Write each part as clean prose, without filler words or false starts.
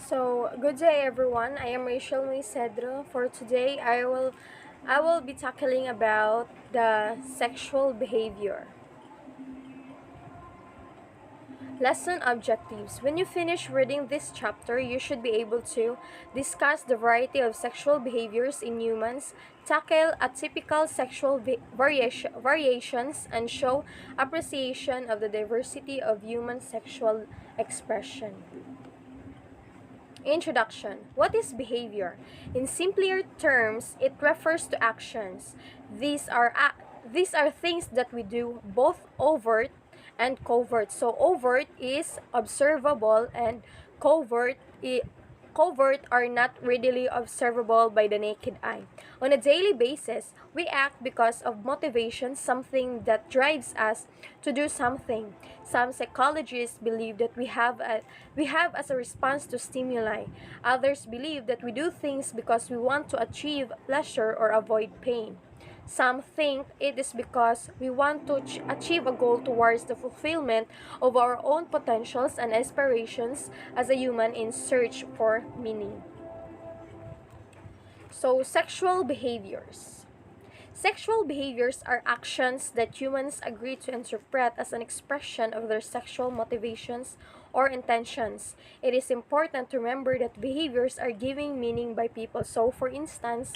So, good day everyone. I am Rachel May Cedro. For today, I will be tackling about the sexual behavior. Lesson objectives. When you finish reading this chapter, you should be able to discuss the variety of sexual behaviors in humans, tackle atypical sexual variations, and show appreciation of the diversity of human sexual expression. Introduction. What is behavior? In simpler terms, it refers to actions. These are things that we do, both overt and covert. So overt is observable and covert covert are not readily observable by the naked eye. On a daily basis, we act because of motivation, something that drives us to do something. Some psychologists believe that we have as a response to stimuli. Others believe that we do things because we want to achieve pleasure or avoid pain. Some think it is because we want to achieve a goal towards the fulfillment of our own potentials and aspirations as a human in search for meaning. So, sexual behaviors. Sexual behaviors are actions that humans agree to interpret as an expression of their sexual motivations or intentions. It is important to remember that behaviors are given meaning by people. So, for instance,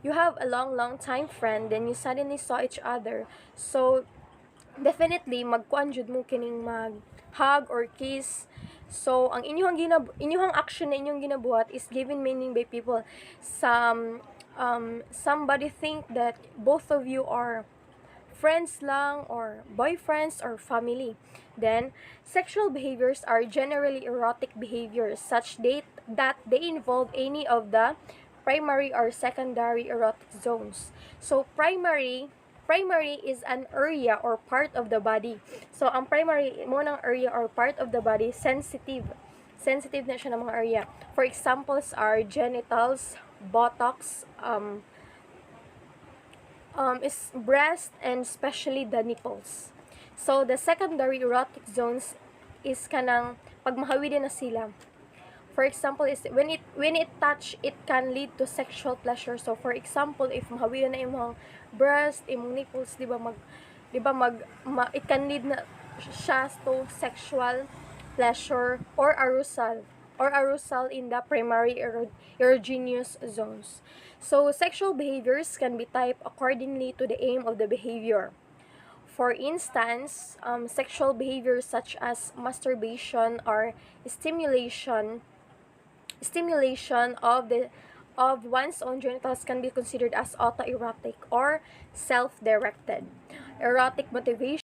you have a long time friend, then you suddenly saw each other. So, definitely, magkuan jud mo kining mag-hug or kiss. So, ang inyong action na inyong ginabuhat is given meaning by people. Somebody think that both of you are friends lang or boyfriends or family. Then, sexual behaviors are generally erotic behaviors that they involve any of the primary or secondary erotic zones. So, primary is an area or part of the body. So, ang primary mo ng area or part of the body, sensitive. Sensitive na siya ng mga area. For examples are genitals, buttocks, is breast, and especially the nipples. So, the secondary erotic zones is kanang pag mahawid na sila. For example, is when it touch, it can lead to sexual pleasure. So, for example, if mahawid na imong breast, imong nipples, it can lead na siya to sexual pleasure or arousal in the primary erogenous zones. So, sexual behaviors can be typed accordingly to the aim of the behavior. For instance, sexual behaviors such as masturbation or stimulation of one's own genitals can be considered as autoerotic or self-directed. Erotic motivation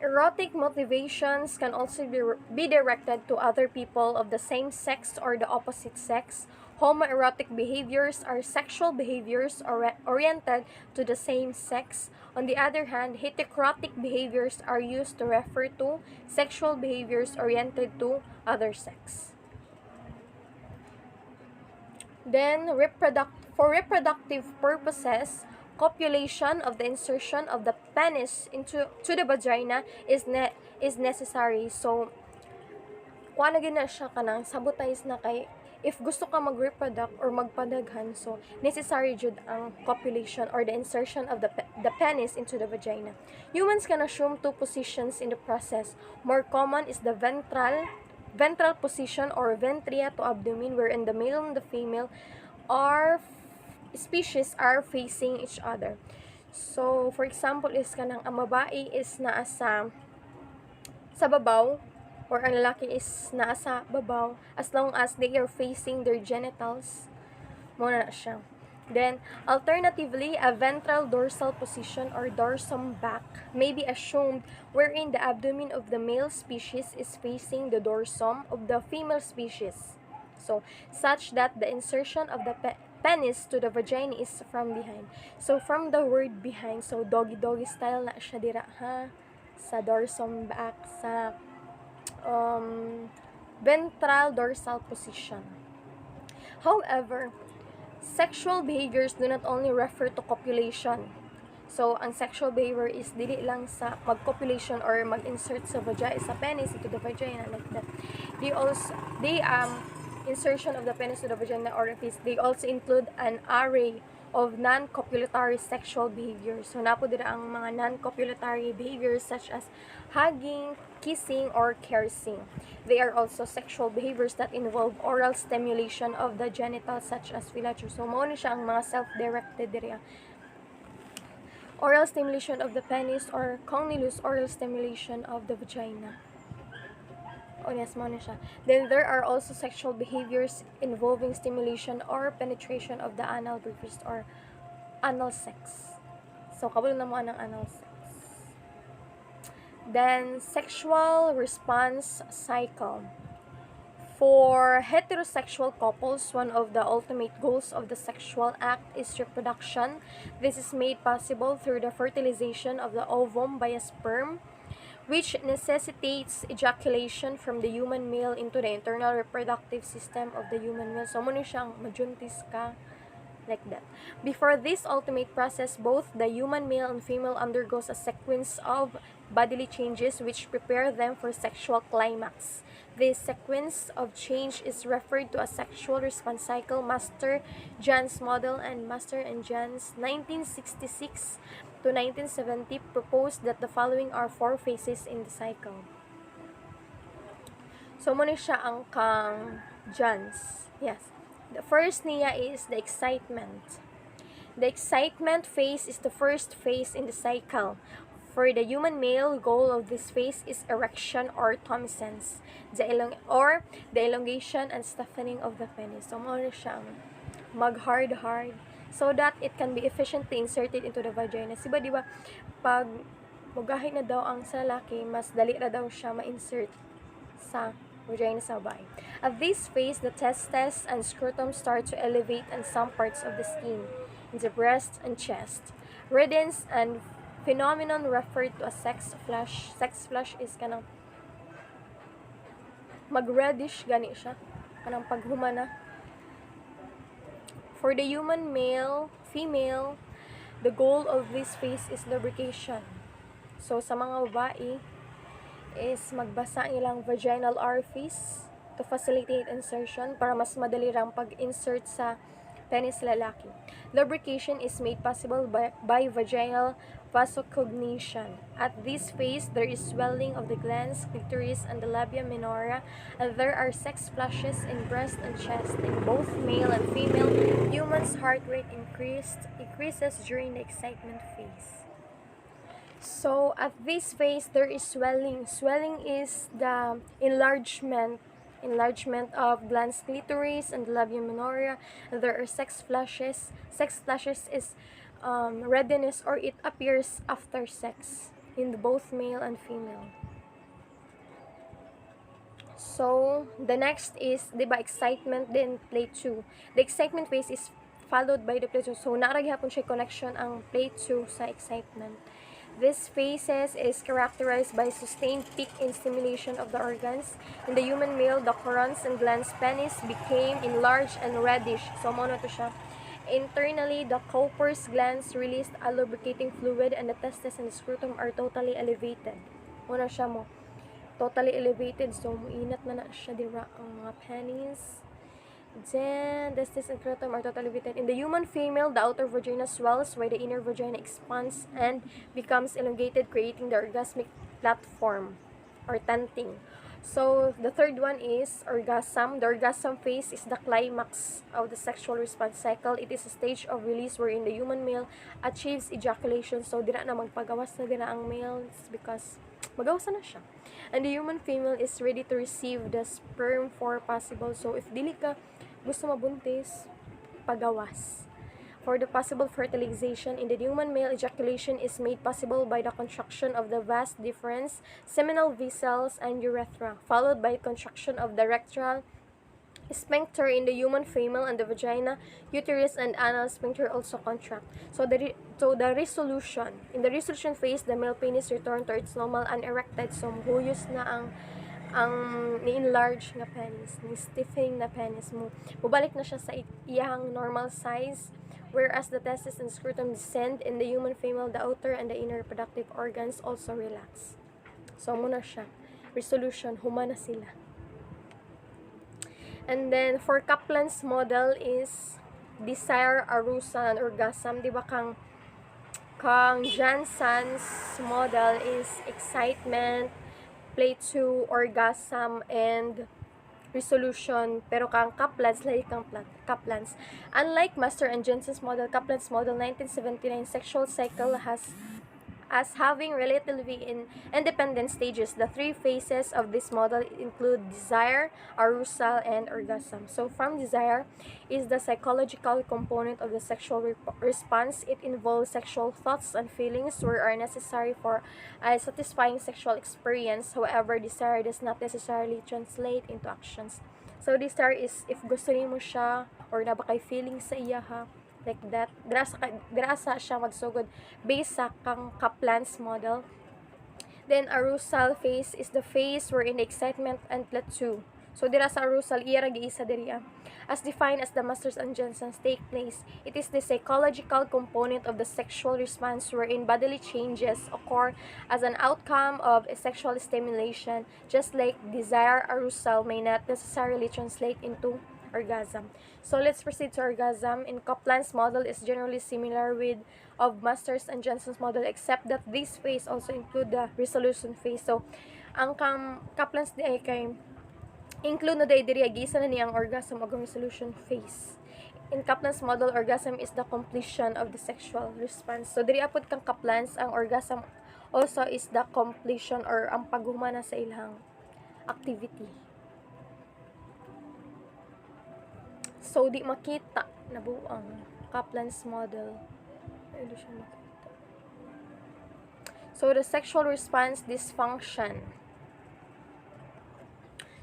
Erotic motivations can also be directed to other people of the same sex or the opposite sex. Homoerotic behaviors are sexual behaviors oriented to the same sex. On the other hand, heterotic behaviors are used to refer to sexual behaviors oriented to other sex. Then, for reproductive purposes, copulation of the insertion of the penis into the vagina is necessary. So, kuha na gina siya kanang sabotage na kay if gusto ka mag-reproduct or magpadaghan, so necessary jud ang copulation or the insertion of the penis into the vagina. Humans can assume two positions in the process. More common is the ventral position or ventria to abdomen, wherein the male and the female species are facing each other. So, for example, is kanang ang babae is naa sa babaw or ang lalaki is naa sa babaw as long as they are facing their genitals. Muna na siya. Then, alternatively, a ventral dorsal position or dorsum back may be assumed wherein the abdomen of the male species is facing the dorsum of the female species. So, such that the insertion of the penis to the vagina is from behind. So, from the word behind, so doggy-doggy style na siya dira ha, sa dorsum back, sa ventral dorsal position. However, sexual behaviors do not only refer to copulation. So, ang sexual behavior is dili lang sa mag-copulation or mag-insert sa vagina, sa penis into the vagina, like that. They insertion of the penis to the vagina orifice, they also include an array of non-copulatory sexual behaviors. So, napo dira ang mga non-copulatory behaviors such as hugging, kissing, or caressing. They are also sexual behaviors that involve oral stimulation of the genitals such as fellatio. So, mao ni siya ang mga self-directed dira. Oral stimulation of the penis or conilus oral stimulation of the vagina. O yes, mo na siya. Then there are also sexual behaviors involving stimulation or penetration of the anal briefest or anal sex. So, kabalo na mo ng anal sex. Then, sexual response cycle. For heterosexual couples, one of the ultimate goals of the sexual act is reproduction. This is made possible through the fertilization of the ovum by a sperm, which necessitates ejaculation from the human male into the internal reproductive system of the human male. So, muna siyang majuntis ka, like that. Before this ultimate process, both the human male and female undergoes a sequence of bodily changes which prepare them for sexual climax. This sequence of change is referred to as sexual response cycle. Master Jan's model and Master and Jan's 1966 to 1970 proposed that the following are 4 phases in the cycle. So, muna siya ang kang Jan's. Yes. The first niya is the excitement. The excitement phase is the first phase in the cycle. For the human male, goal of this phase is erection or tumescence, the elongation and stiffening of the penis. So, mo siyang mag-hard so that it can be efficiently inserted into the vagina. Diba, diba, pag mugahay na daw ang sa lalaki, mas dali na daw siya ma-insert sa vagina sa babae. At this phase, the testes and scrotum start to elevate in some parts of the skin, in the breast and chest. Redness and phenomenon referred to as sex flush. Sex flush is kanang mag-reddish gani siya, kanang paghumana. For the human male, female, the goal of this phase is lubrication. So sa mga babae is magbasa nilang vaginal orifice to facilitate insertion para mas madali rang pag-insert sa penis lalaki. Lubrication is made possible by vaginal vasoconstriction. At this phase, there is swelling of the glans, clitoris, and the labia minora, and there are sex flushes in breast and chest. In both male and female, humans' heart rate increases during the excitement phase. So, at this phase, there is swelling. Swelling is the enlargement of glans, clitoris, and the labia minora. And there are sex flushes. Sex flushes is redness or it appears after sex in both male and female. So, the next is, diba, excitement, then play 2. The excitement phase is followed by the play 2. So, naaraghapon siya connection ang play 2 sa excitement. This phases is characterized by sustained peak in stimulation of the organs. In the human male, the corons and glans penis became enlarged and reddish. So, mono to siya. Internally, the Cowper's glands released a lubricating fluid and the testes and the scrotum are totally elevated. Muna siya mo. Totally elevated. So, muinat na siya dira ang mga penis. Then, testes and scrotum are totally elevated. In the human female, the outer vagina swells while the inner vagina expands and becomes elongated, creating the orgasmic platform or tenting. So, the third one is orgasm. The orgasm phase is the climax of the sexual response cycle. It is a stage of release wherein the human male achieves ejaculation. So, dira na magpagawas na dira ang male because magawas na siya. And the human female is ready to receive the sperm for possible. So, if dili ka gusto mabuntis, pagawas. For the possible fertilization in the human male, ejaculation is made possible by the contraction of the vas deferens, seminal vessels, and urethra, followed by contraction of the rectal sphincter in the human female, and the vagina, uterus, and anal sphincter also contract. So the resolution. In the resolution phase, the male penis return to its normal unerected. So huyos na ang ni-enlarge na penis, ni-stiffening na penis mo. Mubalik na siya sa iyang normal size Whereas the testes and scrotum descend in the human female, the outer and the inner reproductive organs also relax. So, muna siya. Resolution, humana sila. And then, for Kaplan's model is desire, arousal, and orgasm. Di ba kang Janssen's model is excitement, play 2, orgasm, and resolution. Pero kang Kaplan's, Kaplan's. Unlike Master and Jensen's model, Kaplan's model 1979 sexual cycle has as having relatively independent stages. The three phases of this model include desire, arousal, and orgasm. So, from desire is the psychological component of the sexual response. It involves sexual thoughts and feelings which are necessary for a satisfying sexual experience. However, desire does not necessarily translate into actions. So, desire is if gusto mo siya or na ba kay feeling sa iya ha, like that, grasa siya magsugod based sa kang Kaplan's model. Then arousal phase is the phase wherein the excitement and plateau. So dira sa arousal iya ra giisa diri as defined as the Masters and Jensen's take place. It is the psychological component of the sexual response wherein bodily changes occur as an outcome of a sexual stimulation, just like desire, arousal may not necessarily translate into orgasm. So let's proceed to orgasm. In Kaplan's model is generally similar with of Masters and Jensen's model, except that this phase also include the resolution phase. So ang Kaplan's di ay kay include na diri gisa na niyang orgasm ug resolution phase. In Kaplan's model, orgasm is the completion of the sexual response. So diri apod kang Kaplan's, ang orgasm also is the completion or ang paghumana sa ilang activity. So, di makita na buang Kaplan's model. Ay, di siya makita. So, the sexual response dysfunction.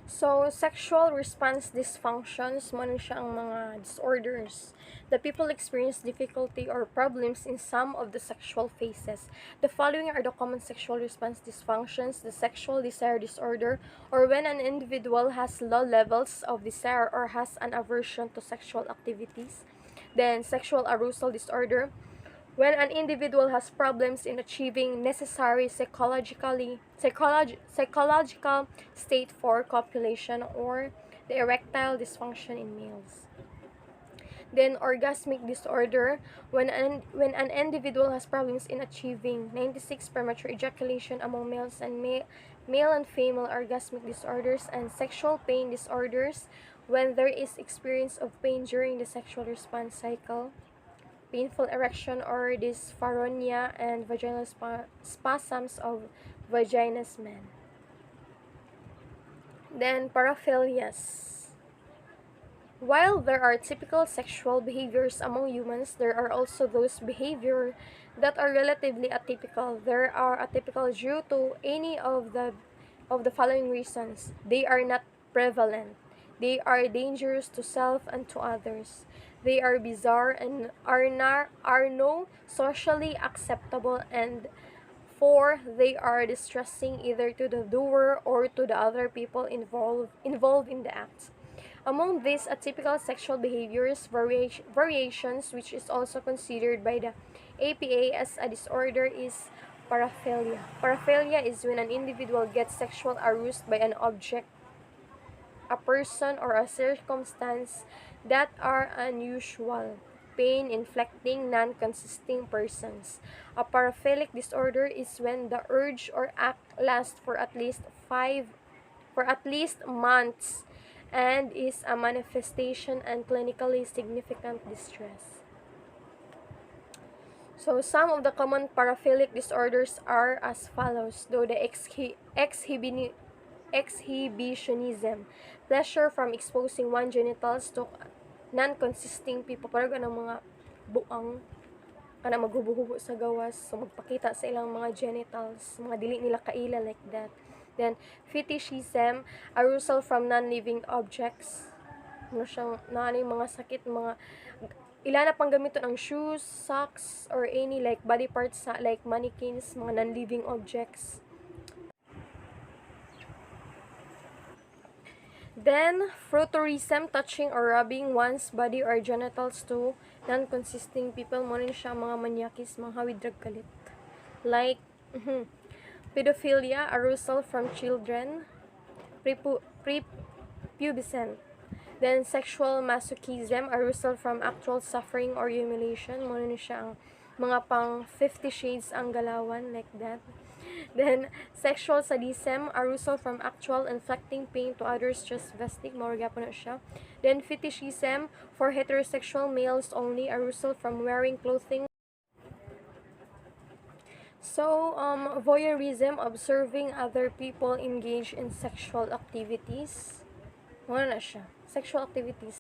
So, sexual response dysfunctions, mo siya ang mga disorders. The people experience difficulty or problems in some of the sexual phases. The following are the common sexual response dysfunctions: the sexual desire disorder, or when an individual has low levels of desire or has an aversion to sexual activities. Then, sexual arousal disorder, when an individual has problems in achieving necessary psychological state for copulation, or the erectile dysfunction in males. Then orgasmic disorder, when an individual has problems in achieving 96 premature ejaculation among males, and male and female orgasmic disorders. And sexual pain disorders, when there is experience of pain during the sexual response cycle, painful erection or dysphoria, and vaginal spasms of vaginous men. Then paraphilias. While there are typical sexual behaviors among humans, there are also those behaviors that are relatively atypical. They are atypical due to any of the following reasons. They are not prevalent. They are dangerous to self and to others. They are bizarre and are no socially acceptable, and 4, they are distressing either to the doer or to the other people involved in the act. Among these atypical sexual behaviors, variations, which is also considered by the APA as a disorder, is paraphilia. Paraphilia is when an individual gets sexual aroused by an object, a person, or a circumstance that are unusual, pain-inflicting, non-consisting persons. A paraphilic disorder is when the urge or act lasts for at least months and is a manifestation and clinically significant distress. So, some of the common paraphilic disorders are as follows, though the exhibitionism, pleasure from exposing one genitals to non-consisting people, parang ganang mga buang, kana maghubo-hubo sa gawas, so magpakita sa ilang mga genitals, mga dili nila kaila, like that. Then, fetishism, arousal from non-living objects, ano siyang, mga sakit, mga, ilan na pang gamito ng shoes, socks, or any like body parts like mannequins, mga non-living objects. Then, fruitorism, touching or rubbing one's body or genitals to non-consisting people. Mo rin siya mga manyakis, mga hawid drag kalit. Like, pedophilia, arousal from children, prepubescent. Then, sexual masochism, arousal from actual suffering or humiliation. Mo rin siya ang mga pang 50 shades ang galawan, like that. Then, sexual sadism, arousal from actual inflicting pain to others just vesting, maurga po na siya. Then, fetishism, for heterosexual males only, arousal from wearing clothing. So, voyeurism, observing other people engage in sexual activities. Ano na siya? Sexual activities.